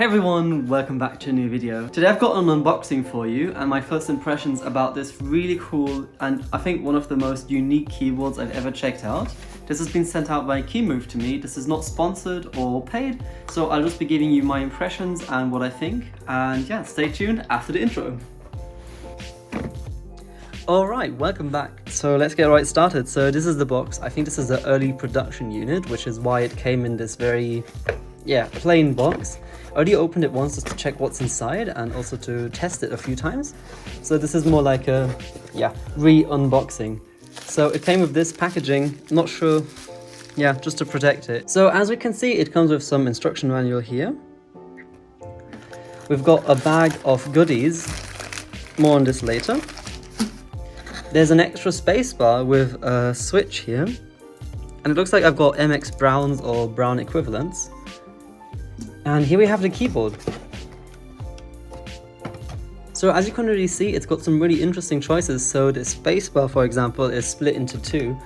Hey everyone, welcome back to a new video. Today I've got an unboxing for you and my first impressions about this really cool and I think one of the most unique keyboards I've ever checked out. This has been sent out by KEMOVE to me. This is not sponsored or paid, so I'll just be giving you my impressions and what I think. And yeah, stay tuned after the intro. Alright, welcome back. So let's get right started. So this is the box. I think this is the early production unit, which is why it came in this very, plain box. I already opened it once just to check what's inside and also to test it a few times. So this is more like a, re-unboxing. So it came with this packaging, not sure, just to protect it. So as we can see, it comes with some instruction manual here. We've got a bag of goodies, more on this later. There's an extra space bar with a switch here. And it looks like I've got MX Browns or Brown equivalents. And here we have the keyboard. So as you can already see, it's got some really interesting choices. So the spacebar, for example, is split into two.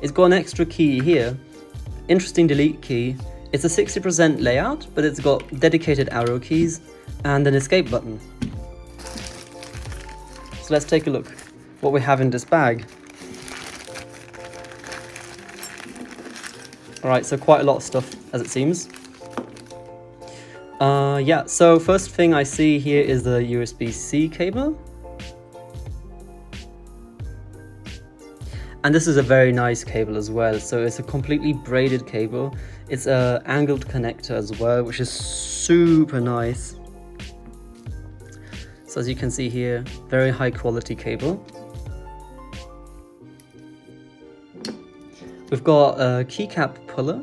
It's got an extra key here, interesting delete key. It's a 60% layout, but it's got dedicated arrow keys and an escape button. So let's take a look what we have in this bag. Alright, so quite a lot of stuff as it seems. So first thing I see here is the USB-C cable. And this is a very nice cable as well. So it's a completely braided cable. It's an angled connector as well, which is super nice. So as you can see here, very high quality cable. We've got a keycap puller.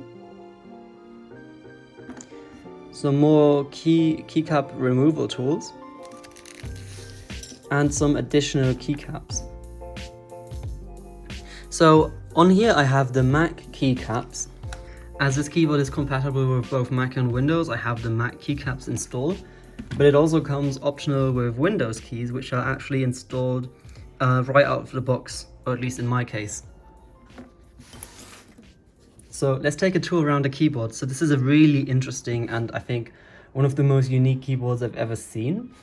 Some more keycap removal tools and some additional keycaps. So on here I have the Mac keycaps. As this keyboard is compatible with both Mac and Windows, I have the Mac keycaps installed, but it also comes optional with Windows keys, which are actually installed right out of the box, or at least in my case. So let's take a tour around the keyboard. So this is a really interesting and I think one of the most unique keyboards I've ever seen.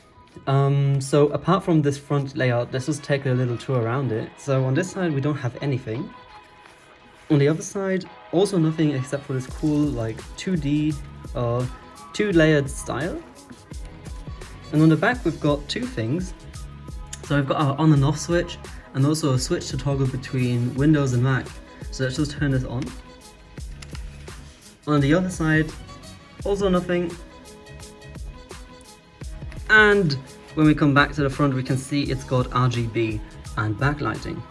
So apart from this front layout, let's just take a little tour around it. So on this side we don't have anything. On the other side, also nothing except for this cool like 2D two-layered style. And on the back we've got two things. So we've got our on and off switch and also a switch to toggle between Windows and Mac. So let's just turn this on. On the other side, also nothing. And when we come back to the front, we can see it's got RGB and backlighting.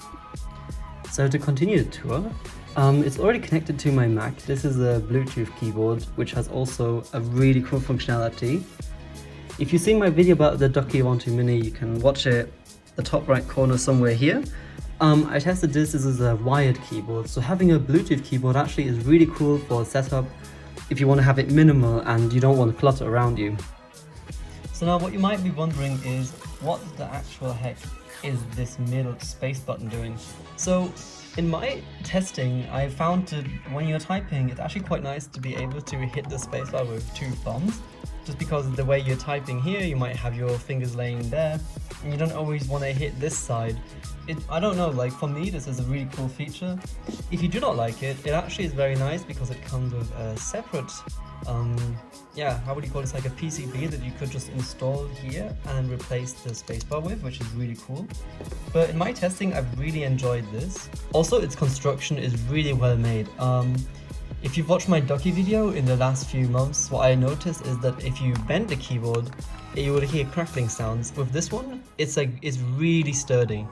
So to continue the tour, it's already connected to my Mac. This is a Bluetooth keyboard, which has also a really cool functionality. If you've seen my video about the Gateron 2 Mini, you can watch it the top right corner somewhere here. I tested this as a wired keyboard, so having a Bluetooth keyboard actually is really cool for a setup if you want to have it minimal and you don't want to clutter around you. So now what you might be wondering is, what the actual heck is this middle space button doing? So in my testing, I found that when you're typing, it's actually quite nice to be able to hit the spacebar with two thumbs. Just because of the way you're typing here, you might have your fingers laying there, and you don't always want to hit this side. I don't know, like for me this is a really cool feature. If you do not like it, it actually is very nice because it comes with a separate, how would you call this, like a PCB that you could just install here and replace the spacebar with, which is really cool. But in my testing, I've really enjoyed this. Also, its construction is really well made. If you've watched my Ducky video in the last few months, what I noticed is that if you bend the keyboard, you will hear crackling sounds. With this one, it's really sturdy.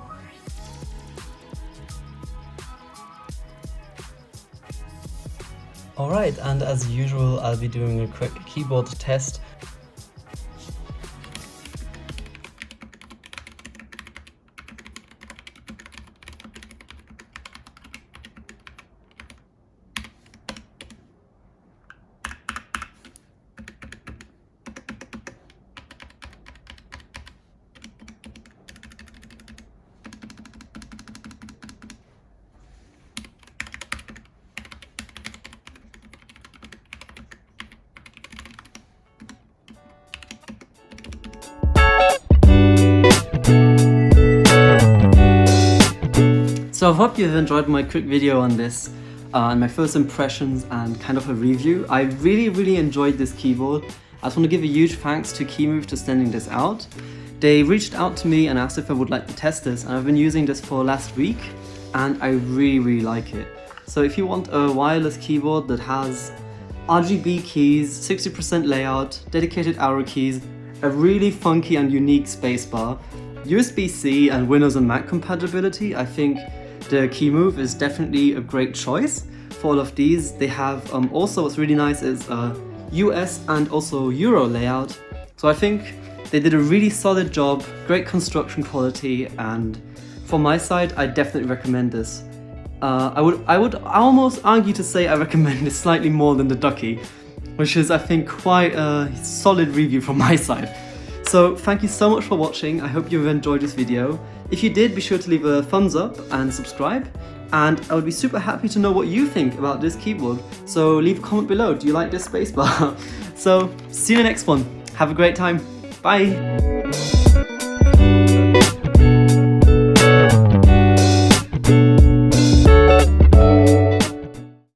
Alright, and as usual, I'll be doing a quick keyboard test. So I hope you've enjoyed my quick video on this and my first impressions and kind of a review. I really enjoyed this keyboard. I just want to give a huge thanks to KEMOVE for sending this out. They reached out to me and asked if I would like to test this, and I've been using this for last week and I really like it. So if you want a wireless keyboard that has RGB keys, 60% layout, dedicated arrow keys, a really funky and unique spacebar, USB-C and Windows and Mac compatibility, I think the KEMOVE is definitely a great choice for all of these. They have also, what's really nice is US and also Euro layout. So I think they did a really solid job, great construction quality, and from my side, I definitely recommend this. I would almost argue to say I recommend this slightly more than the Ducky, which is I think quite a solid review from my side. So thank you so much for watching. I hope you've enjoyed this video. If you did, be sure to leave a thumbs up and subscribe. And I would be super happy to know what you think about this keyboard. So leave a comment below. Do you like this spacebar? So see you in the next one. Have a great time. Bye.